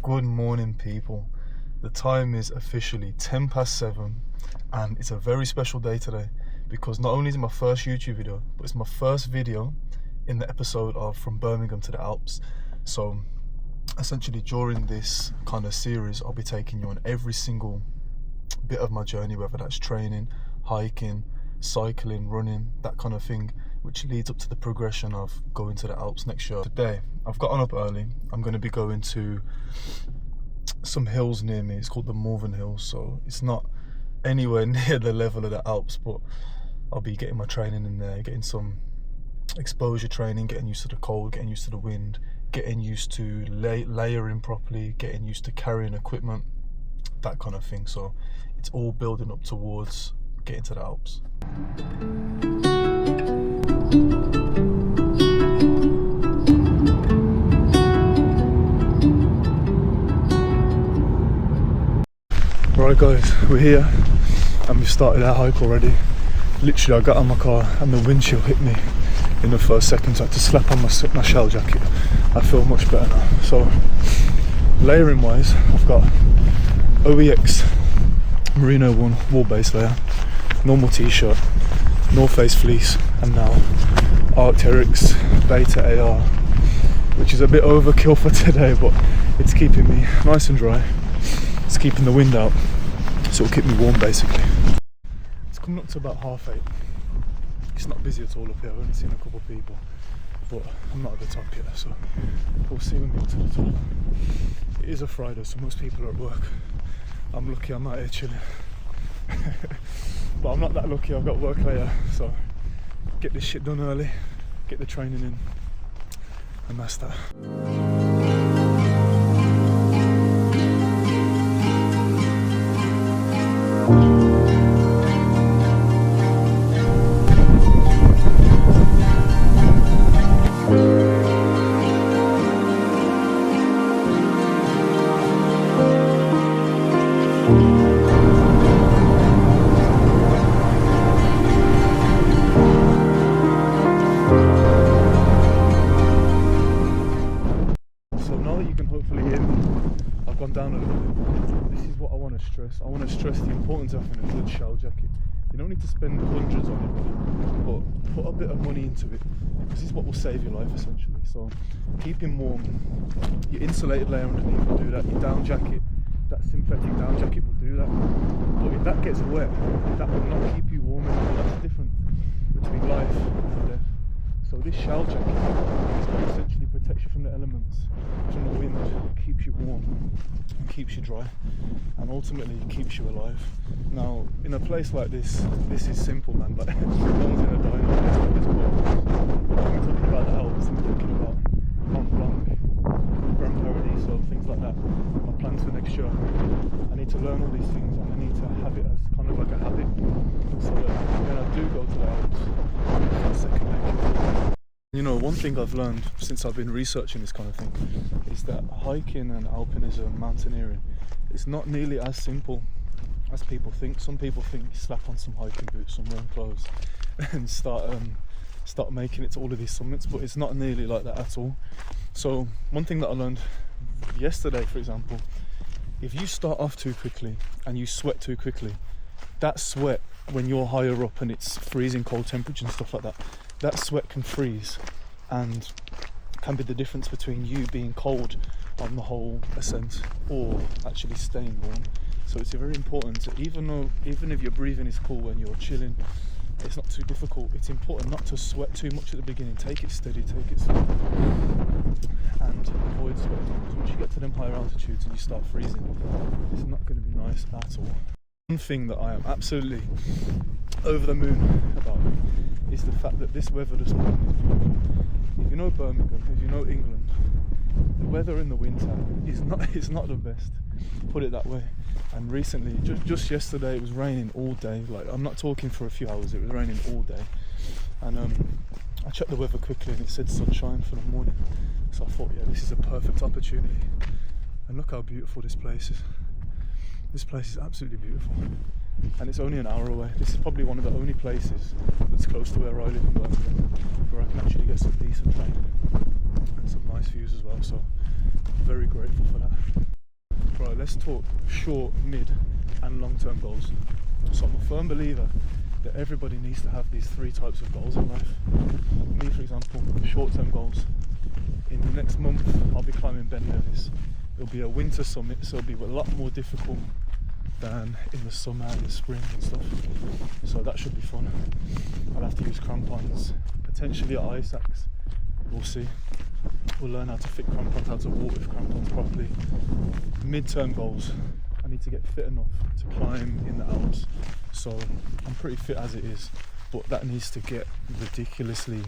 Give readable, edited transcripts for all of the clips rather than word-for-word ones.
Good morning, people. The time is officially 7:10 and it's a very special day today because not only is it my first YouTube video, but it's my first video in the episode of From Birmingham to the Alps. So essentially during this kind of series, I'll be taking you on every single bit of my journey, whether that's training, hiking, cycling, running, that kind of thing, which leads up to the progression of going to the Alps next year. Today, I've gotten up early. I'm going to be going to some hills near me. It's called the Malvern Hills, so it's not anywhere near the level of the Alps, but I'll be getting my training in there, getting some exposure training, getting used to the cold, getting used to the wind, getting used to layering properly, getting used to carrying equipment, that kind of thing. So it's all building up towards getting to the Alps. Right guys, we're here and we've started our hike already. Literally I got out of my car and the windshield hit me in the first second, so I had to slap on my shell jacket. I feel much better now. So layering wise, I've got OEX Merino 1 wool base layer, normal t-shirt, North Face fleece, and now Arc'teryx Beta AR, which is a bit overkill for today, but it's keeping me nice and dry. It's keeping the wind out, so it'll keep me warm basically. It's coming up to about 8:30. It's not busy at all up here. I've only seen a couple of people, but I'm not at the top yet, so we'll see when we get to the top. It is a Friday, so most people are at work. I'm lucky I'm out here chilling. But I'm not that lucky, I've got work later, so get this shit done early, get the training in, and that's that. Down a little bit. This is what I want to stress. I want to stress the importance of having a good shell jacket. You don't need to spend hundreds on it, but put a bit of money into it, because this is what will save your life essentially. So keeping warm, your insulated layer underneath will do that, your down jacket, that synthetic down jacket will do that. But if that gets wet, that will not keep you warm enough. That's the difference between life and death. So this shell jacket is what essentially protects you from the elements, from the wind, keeps you warm, and keeps you dry, and ultimately keeps you alive. Now, in a place like this is simple, man. Like, no one's gonna die in a place like this, but when we're talking about the Alps, and we're talking about Mont Blanc, Grand Paradiso, things like that, my plans for next year, I need to learn all these things, and I need to have it as kind of like a habit, so that when I do go to the Alps, it's second nature. You know, one thing I've learned since I've been researching this kind of thing is that hiking and alpinism, mountaineering, is not nearly as simple as people think. Some people think you slap on some hiking boots, some warm clothes, and start making it to all of these summits, but it's not nearly like that at all. So one thing that I learned yesterday, for example, if you start off too quickly and you sweat too quickly, that sweat, when you're higher up and it's freezing cold temperature and stuff like that, that sweat can freeze and can be the difference between you being cold on the whole ascent or actually staying warm. So it's very important to, even if your breathing is cool when you're chilling, it's not too difficult. It's important not to sweat too much at the beginning. Take it steady, take it slow, and avoid sweating. Because once you get to them higher altitudes and you start freezing, it's not going to be nice at all. One thing that I am absolutely over the moon about is the fact that this weather this morning is beautiful. If you know Birmingham, if you know England, the weather in the winter is not the best, put it that way. And recently, just yesterday, it was raining all day. Like, I'm not talking for a few hours, it was raining all day. And I checked the weather quickly and it said sunshine for the morning. So I thought, yeah, this is a perfect opportunity. And look how beautiful this place is. This place is absolutely beautiful. And it's only an hour away. This is probably one of the only places that's close to where I live in Birmingham, where I can actually get some decent training in. And some nice views as well, so I'm very grateful for that. Right, let's talk short, mid and long-term goals. So I'm a firm believer that everybody needs to have these three types of goals in life. Me, for example, short-term goals. In the next month, I'll be climbing Ben Nevis. It'll be a winter summit, so it'll be a lot more difficult than in the summer and the spring and stuff. So that should be fun. I'll have to use crampons, potentially ice axe. We'll see. We'll learn how to fit crampons, how to walk with crampons properly. Mid-term goals. I need to get fit enough to climb in the Alps. So I'm pretty fit as it is, but that needs to get ridiculously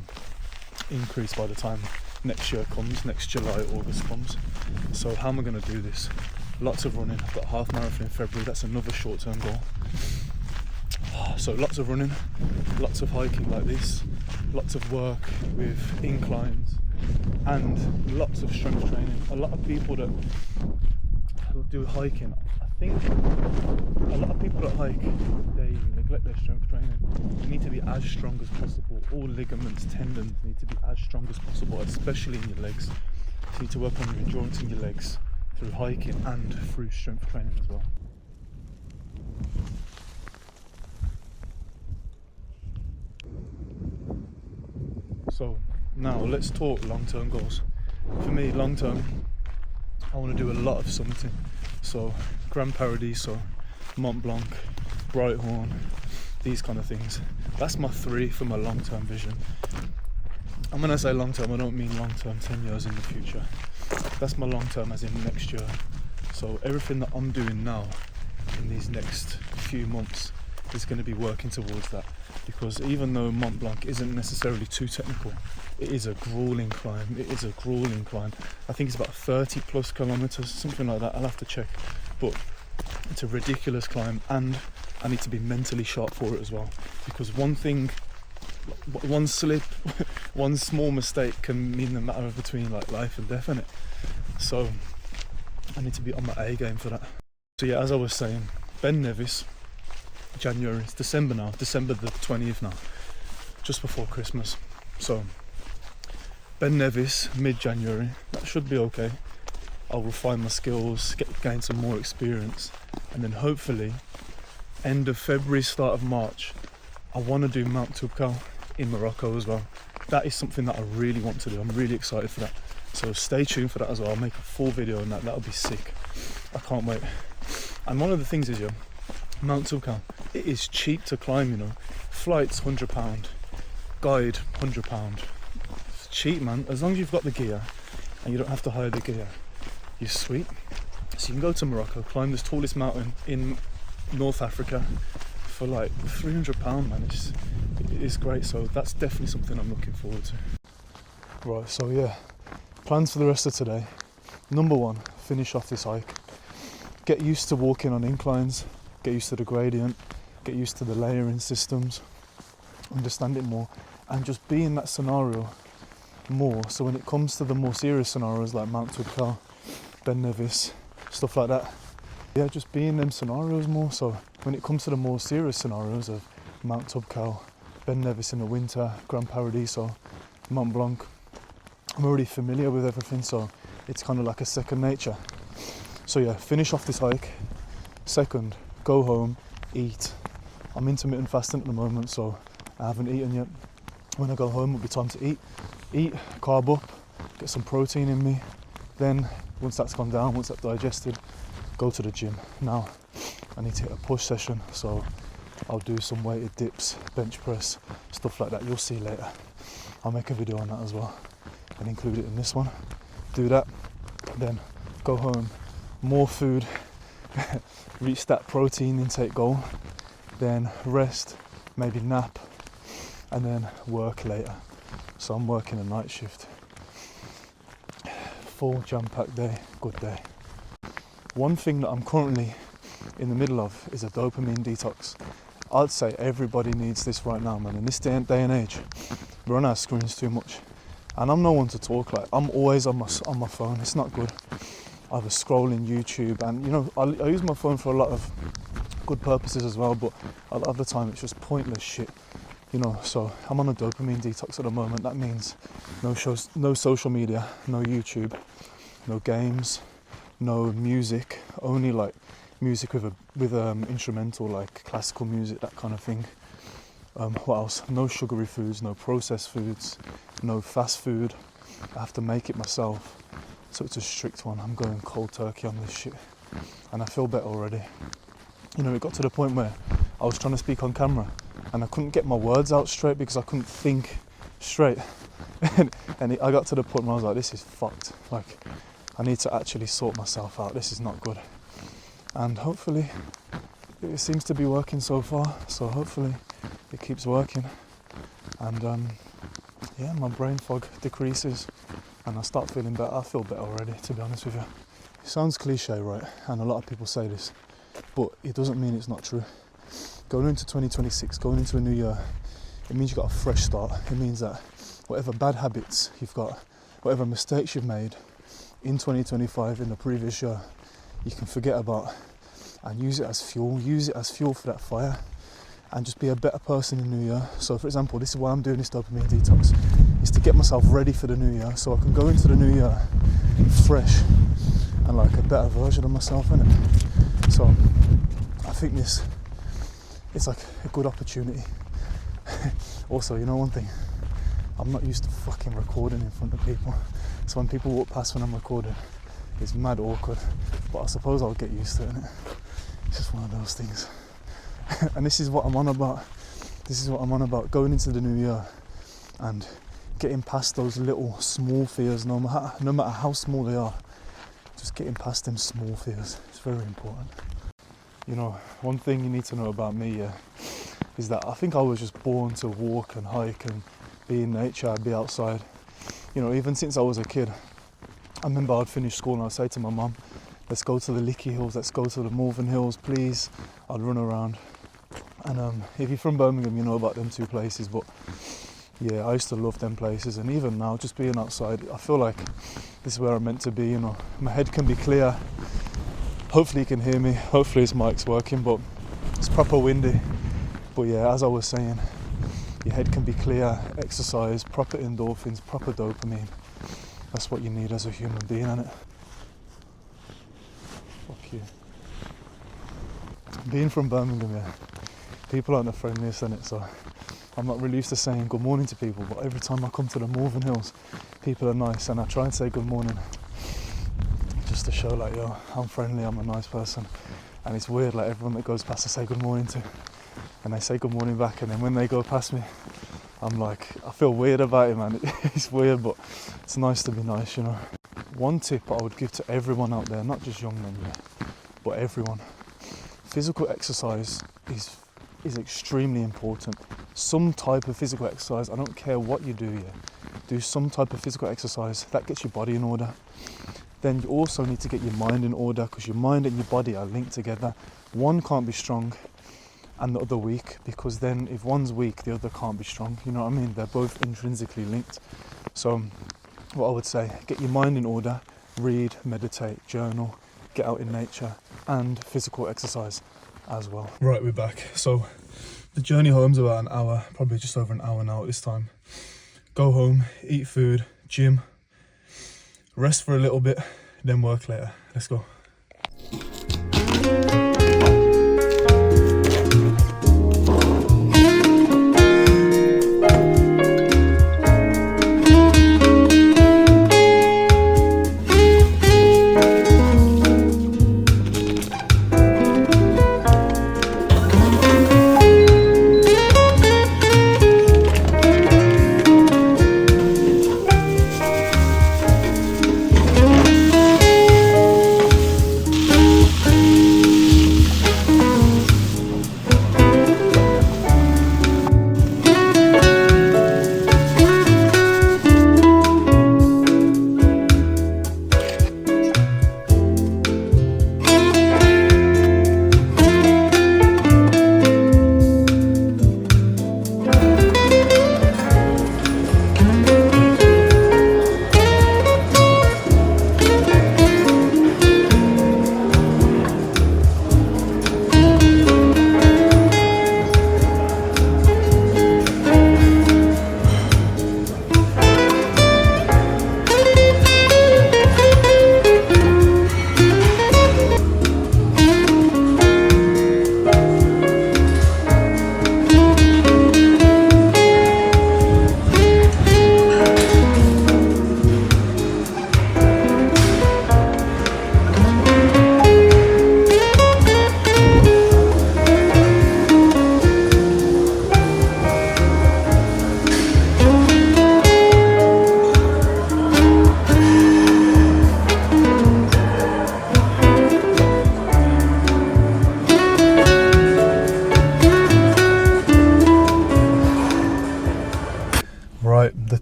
increased by the time next year comes, next July, August comes. So how am I going to do this? Lots of running. I've got a half marathon in February. That's another short-term goal. So lots of running, lots of hiking like this, lots of work with inclines, and lots of strength training. A lot of people that do hiking, I think a lot of people that hike, they neglect their strength training. You need to be as strong as possible. All ligaments, tendons need to be as strong as possible, especially in your legs. So you need to work on your endurance in your legs through hiking and through strength training as well. So now let's talk long-term goals. For me, long-term, I want to do a lot of summiting. So Grand Paradiso, Mont Blanc, Brighthorn, these kind of things. That's my three for my long-term vision. And when I say long-term, I don't mean long-term 10 years in the future. That's my long-term as in next year. So everything that I'm doing now in these next few months is going to be working towards that, because even though Mont Blanc isn't necessarily too technical, it is a grueling climb. I think it's about 30 plus kilometers, something like that. I'll have to check, but it's a ridiculous climb, and I need to be mentally sharp for it as well, because one slip, one small mistake can mean the matter between like life and death, innit? So I need to be on my A game for that. So yeah, as I was saying, Ben Nevis, January, it's December now, December the 20th now, just before Christmas. So Ben Nevis, mid-January, that should be okay. I'll refine my skills, gain some more experience, and then hopefully end of February, start of March, I want to do Mount Toubkal in Morocco as well. That is something that I really want to do. I'm really excited for that. So stay tuned for that as well. I'll make a full video on that. That'll be sick. I can't wait. And one of the things is, yeah, Mount Toubkal, it is cheap to climb, you know. Flights £100, guide £100. It's cheap, man. As long as you've got the gear and you don't have to hire the gear, you're sweet. So you can go to Morocco, climb this tallest mountain in North Africa for like £300, man. It is great. So that's definitely something I'm looking forward to. Right, so yeah, plans for the rest of today. Number one, finish off this hike. Get used to walking on inclines, get used to the gradient, get used to the layering systems, understand it more, and just be in that scenario more. So when it comes to the more serious scenarios like Mount Toubkal, Ben Nevis, stuff like that, yeah, just be in them scenarios more. So when it comes to the more serious scenarios of Mount Toubkal, Ben Nevis in the winter, Grand Paradiso, Mont Blanc, I'm already familiar with everything, so it's kind of like a second nature. So yeah, finish off this hike. Second, go home, eat. I'm intermittent fasting at the moment, so I haven't eaten yet. When I go home, it'll be time to eat, carb up, get some protein in me. Then once that's gone down, once that's digested, go to the gym. Now, I need to hit a push session, so I'll do some weighted dips, bench press, stuff like that. You'll see later. I'll make a video on that as well and include it in this one. Do that, then go home, more food, reach that protein intake goal, then rest, maybe nap, and then work later. So I'm working a night shift. Full jam-packed day, good day. One thing that I'm currently in the middle of is a dopamine detox. I'd say everybody needs this right now, man. In this day and age, we're on our screens too much. And I'm no one to talk, like, I'm always on my phone. It's not good. I was scrolling YouTube, and you know, I use my phone for a lot of good purposes as well, but a lot of the time it's just pointless shit, you know. So I'm on a dopamine detox at the moment. That means no shows, no social media, no YouTube, no games, no music, only like music with instrumental, like classical music, that kind of thing. What else? No sugary foods, no processed foods, no fast food. I have to make it myself, so it's a strict one. I'm going cold turkey on this shit, and I feel better already. You know, it got to the point where I was trying to speak on camera and I couldn't get my words out straight because I couldn't think straight. and I got to the point where I was like, this is fucked. Like, I need to actually sort myself out. This is not good. And hopefully it seems to be working so far, so hopefully it keeps working, and yeah, my brain fog decreases and I start feeling better. I feel better already, to be honest with you. It sounds cliche, right? And a lot of people say this, but it doesn't mean it's not true. Going into 2026, going into a new year, it means you've got a fresh start. It means that whatever bad habits you've got, whatever mistakes you've made in 2025, in the previous year, you can forget about and use it as fuel. Use it as fuel for that fire, and just be a better person in the new year. So for example, this is why I'm doing this dopamine detox, is to get myself ready for the new year, so I can go into the new year fresh and like a better version of myself, innit? So I think it's like a good opportunity. Also, you know one thing, I'm not used to fucking recording in front of people, so when people walk past when I'm recording, it's mad awkward, but I suppose I'll get used to it, innit? It's just one of those things. And this is what I'm on about. This is what I'm on about, going into the new year and getting past those little small fears, no matter how small they are. Just getting past them small fears. It's very important. You know, one thing you need to know about me, yeah, is that I think I was just born to walk and hike and be in nature, be outside. You know, even since I was a kid, I remember I'd finish school and I'd say to my mum, let's go to the Licky Hills, let's go to the Malvern Hills, please. I'd run around. And if you're from Birmingham, you know about them two places, but yeah, I used to love them places. And even now, just being outside, I feel like this is where I'm meant to be, you know. My head can be clear. Hopefully you can hear me. Hopefully this mic's working, but it's proper windy. But yeah, as I was saying, your head can be clear, exercise, proper endorphins, proper dopamine. That's what you need as a human being, isn't it? Fuck you. Being from Birmingham, yeah, people aren't the friendliest, innit? So I'm not really used to saying good morning to people, but every time I come to the Malvern Hills, people are nice, and I try and say good morning just to show like, yo, I'm friendly, I'm a nice person. And it's weird, like everyone that goes past I say good morning to, and they say good morning back, and then when they go past me, I'm like, I feel weird about it, man. It's weird, but it's nice to be nice, you know. One tip I would give to everyone out there, not just young men, yeah, but everyone. Physical exercise is extremely important. Some type of physical exercise, I don't care what you do, yeah. Do some type of physical exercise, that gets your body in order. Then you also need to get your mind in order, because your mind and your body are linked together. One can't be strong and the other weak, because then if one's weak, the other can't be strong. You know what I mean? They're both intrinsically linked. So what I would say, get your mind in order, read, meditate, journal, get out in nature, and physical exercise as well. Right, we're back. So the journey home's about an hour, probably just over an hour now at this time. Go home, eat food, gym, rest for a little bit, then work later. Let's go.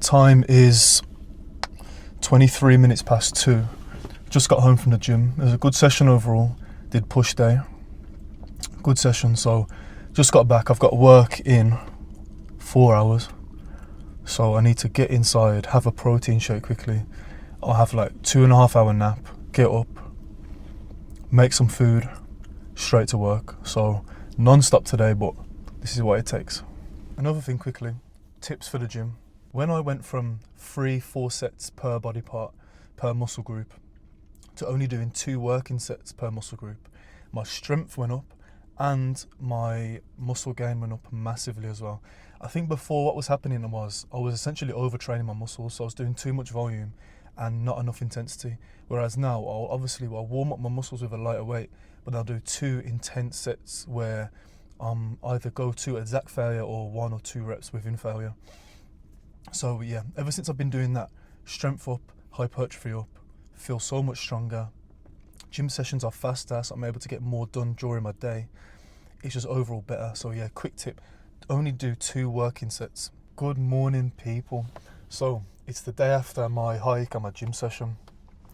time is 23 minutes past 2. Just got home from the gym. It was a good session overall. Did push day. Good session. So just got back. I've got work in 4 hours. So I need to get inside, have a protein shake quickly. I'll have like 2.5 hour nap, get up, make some food, straight to work. So non-stop today, but this is what it takes. Another thing quickly, tips for the gym. When I went from 3-4 sets per body part, per muscle group, to only doing 2 working sets per muscle group, my strength went up and my muscle gain went up massively as well. I think before what was happening was I was essentially overtraining my muscles, so I was doing too much volume and not enough intensity. Whereas now I'll warm up my muscles with a lighter weight, but I'll do 2 intense sets where either go to exact failure or 1 or 2 reps within failure. So yeah, ever since I've been doing that, strength up, hypertrophy up, feel so much stronger. Gym sessions are faster, so I'm able to get more done during my day. It's just overall better. So yeah, quick tip, only do 2 working sets. Good morning, people. So it's the day after my hike and my gym session.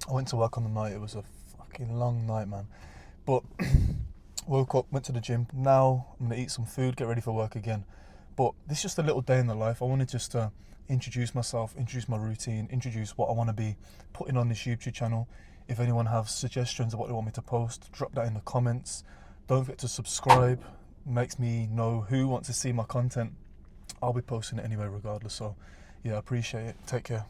I went to work on the night. It was a fucking long night, man. But woke up, went to the gym. Now I'm gonna eat some food, get ready for work again. But this is just a little day in the life. I wanted just to introduce myself, introduce my routine, introduce what I want to be putting on this YouTube channel. If anyone has suggestions of what they want me to post, drop that in the comments. Don't forget to subscribe. Makes me know who wants to see my content. I'll be posting it anyway regardless. So yeah, I appreciate it. Take care.